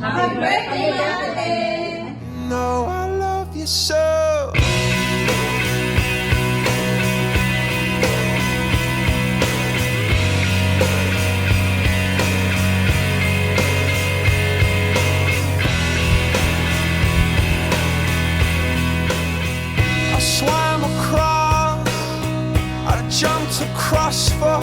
Happy birthday, ate! No, I love you so. I swam across, I jumped across for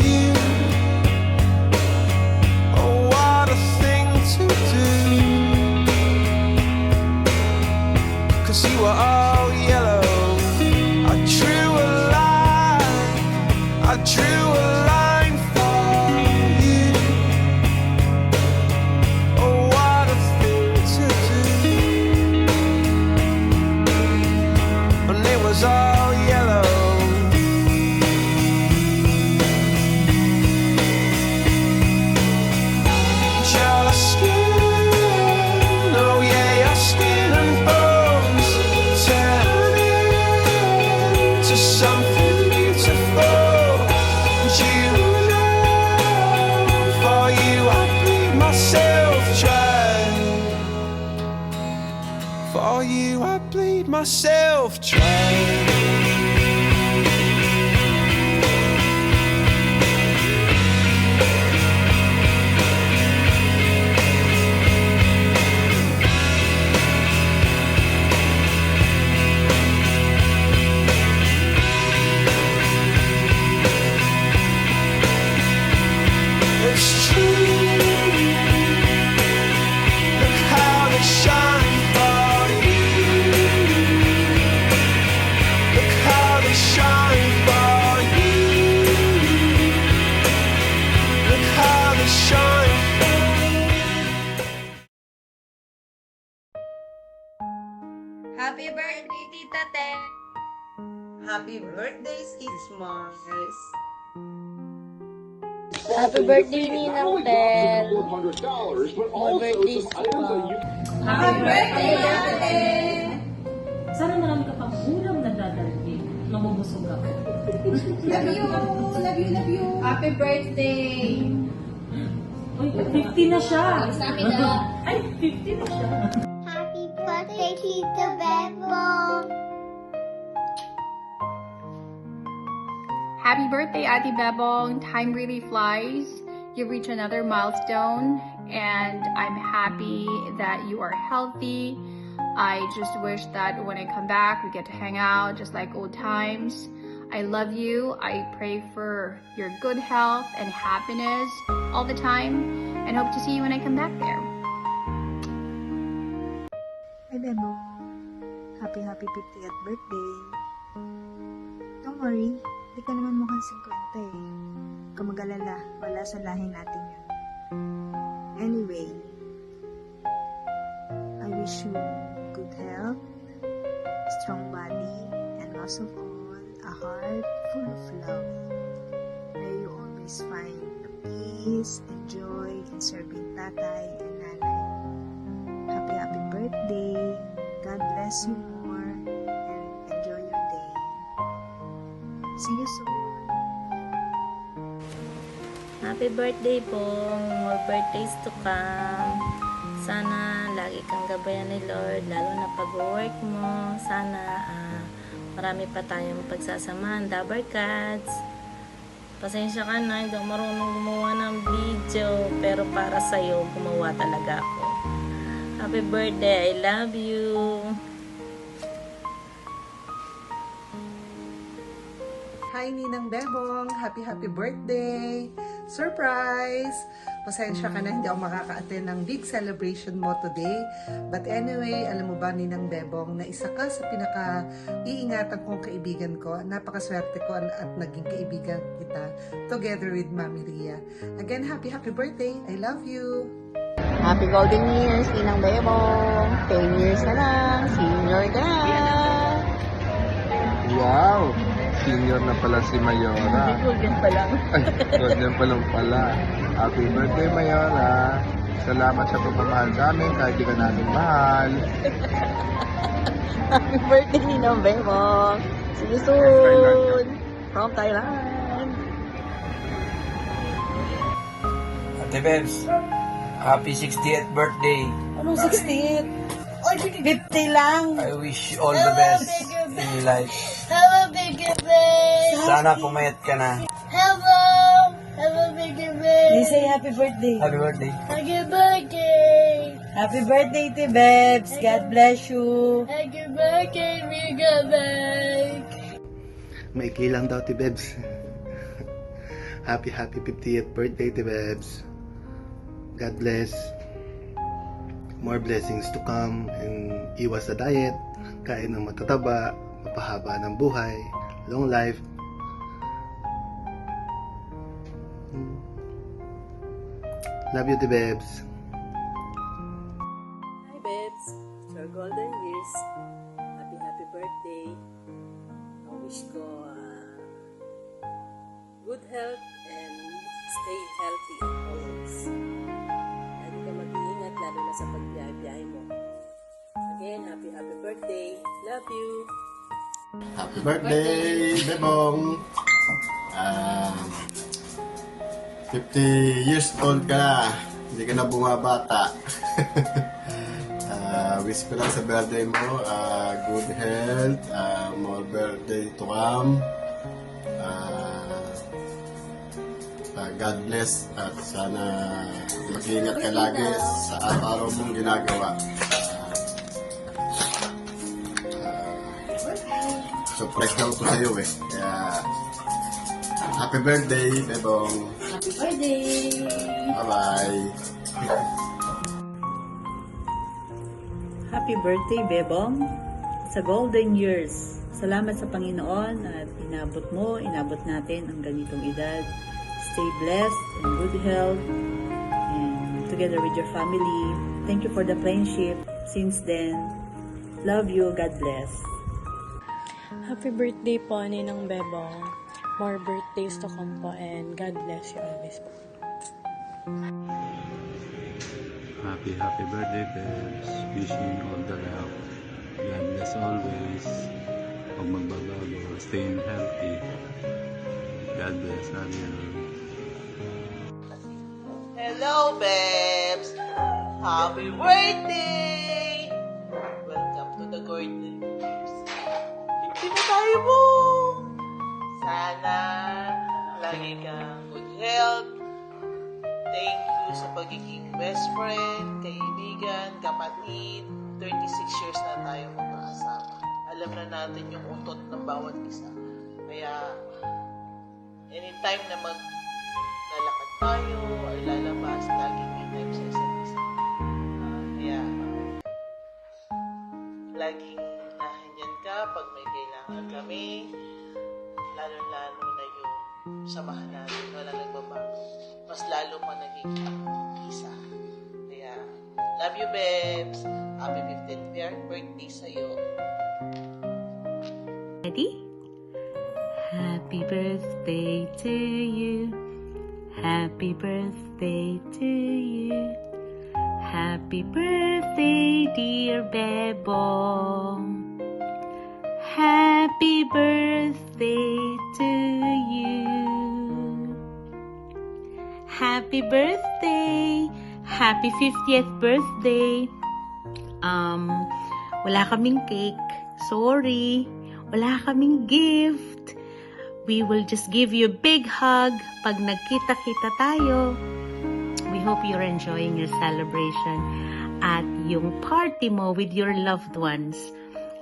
you. Oh, what a thing to do. 'Cause you were all yellow. I drew a line, I drew a line for you. Oh, what a thing to do. And it was all yellow. Your skin, oh yeah, your skin and bones turn into something beautiful. And you know, for you I bleed myself dry. For you I bleed myself dry. It's true. Look how they shine for you. Look how they shine for you. Look how they shine for you. Happy birthday, Tita Te! Happy birthday, Sis Mars. Happy birthday, Ninang Tel. More birthdays to come. Happy birthday, ate! Sana marami ka pang ulam na dadalhin. Namubusog ako. Love you! Love you, love you! Happy birthday! Uy, 50 na siya. Sa amin na. Ay, 50 na siya. Happy birthday, Tito Bebo! Happy birthday, Ate Bebong. Time really flies. You reach another milestone, and I'm happy that you are healthy. I just wish that when I come back, we get to hang out just like old times. I love you. I pray for your good health and happiness all the time, and hope to see you when I come back there. Hi, Bebo. Happy 50th birthday. Don't worry, di ka naman mukhang 50 eh. Huwag ka mag-alala, wala sa lahi natin yun. Anyway, I wish you good health, strong body, and most of all, a heart full of love. May you always find the peace and joy in serving tatay and nanay. Happy birthday. God bless you more and enjoy your day. See you soon. Happy birthday po. More birthdays to come. Sana lagi kang gabayan ni Lord, lalo na pag-work mo. Sana marami pa tayong pagsasamahan. Dabber Cats. Pasensya ka na, hindi ako marunong gumawa ng video. Pero para sa'yo, gumawa talaga ako. Happy birthday. I love you. Hi, Ninang Bebong. Happy birthday. Surprise! Pasensya ka na, hindi ako makaka-attend ng big celebration mo today. But anyway, alam mo ba, Ninang Bebong, na isa ka sa pinaka-iingatan kong kaibigan ko. Napakaswerte ko at naging kaibigan kita together with Mami Ria. Again, happy birthday. I love you. Happy golden years, Ninang Bebong. 10 years na lang. Senior ka. Wow! Senior na pala si Mayora. Golden pa lang. Golden pa lang pala. Happy birthday, Mayora. Salamat sa pagmamahal sa amin kahit di ka namin mahal. Happy birthday, Ninang Bebong. See you soon. From Thailand. Ate Bebs, Happy 60th birthday. Anong 68? 50 lang. I wish you all the best in life. Have a bigger bed. Sana pumayat ka na. Have a bigger bed. They say happy birthday. Happy birthday. Happy birthday. Happy birthday, Te Bebs. God bless you. Happy birthday, bigger bed. Maiki lang daw, Te Bebs. Happy 50th birthday, Te Bebs. God bless. More blessings to come, and iwas sa diet, kain ng matataba, mapahaba ng buhay, long life. Love you, Te Bebs. Hi, Bebs. It's your golden years. Happy birthday. I wish ko good health and stay healthy always. Lagi ka mag-iingat, lalo na sa pagbiyahe mo. Again, happy birthday. Love you. Happy birthday, Bebong! 50 years old ka na. Hindi ka na bumabata. Wish ko lang sa birthday mo, good health, more birthday to come. God bless at sana mag-ingat ka lagi sa araw-araw mong ginagawa. Surprise daw ko sa'yo eh. Kaya, happy birthday, Bebong. Happy birthday. Bye-bye. Happy birthday, Bebong. Sa golden years. Salamat sa Panginoon at inabot natin ang ganitong edad. Stay blessed and good health and together with your family. Thank you for the friendship since then. Love you. God bless. Happy birthday po, Ninang Bebong. More birthdays to come po and God bless you always po. Happy birthday, Bebs. Wishing you all the luck. God bless always. Huwag magbabago. Staying healthy. God bless. Love you. Hello, Bebs! Happy birthday! Welcome to the golden years. Hindi na tayo mo! Sana lagi kang good health. Thank you sa pagiging best friend, kaibigan, kapatid. 36 years na tayo magkakasama. Alam na natin yung utot ng bawat isa. Kaya, anytime na lalakad tayo, ay lalabas, laging may time sa isa't isa. Kaya, laging nahanyan ka pag may kailangan kami, lalo-lalo na yung samahan natin, wala nagbabago. Mas lalo pa naging isa. Kaya, love you, Bebs. Happy 15th birthday sa'yo. Ready? Happy birthday to you. Happy birthday to you. Happy birthday, dear Bebong. Happy birthday to you. Happy birthday. Happy 50th birthday. Wala kaming cake. Sorry. Wala kaming gift. We will just give you a big hug pag nagkita-kita tayo. We hope you're enjoying your celebration at yung party mo with your loved ones.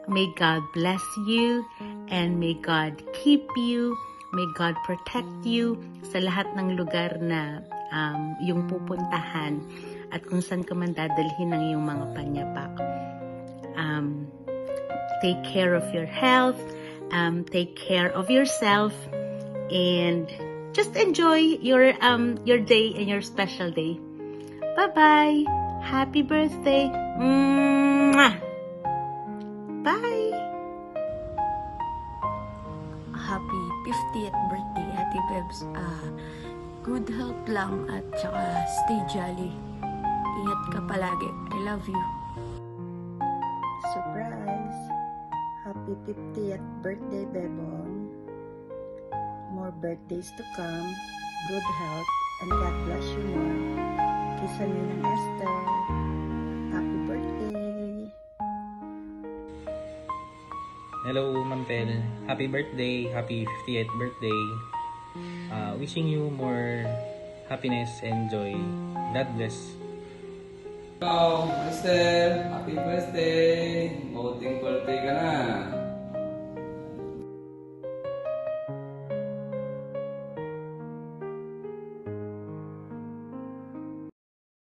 May God bless you and may God keep you. May God protect you sa lahat ng lugar na yung pupuntahan at kung saan ka man dadalhin ng iyong mga panyapak. Take care of your health. Take care of yourself and just enjoy your day and your special day. Bye-bye. Happy birthday. Mwah! Bye. Happy 50th birthday, Ate Bebs. Good health lang at saka stay jolly. Ingat ka palagi. I love you. Surprise! Happy 50th birthday, Bebong. More birthdays to come. Good health and God bless you more. birthday sa Ninang Esther. Happy birthday! Hello, Ma'am Pel. Happy birthday. Happy 50th birthday. Wishing you more happiness and joy. God bless. Hello, Esther. Happy birthday. Mabuting birthday ka na.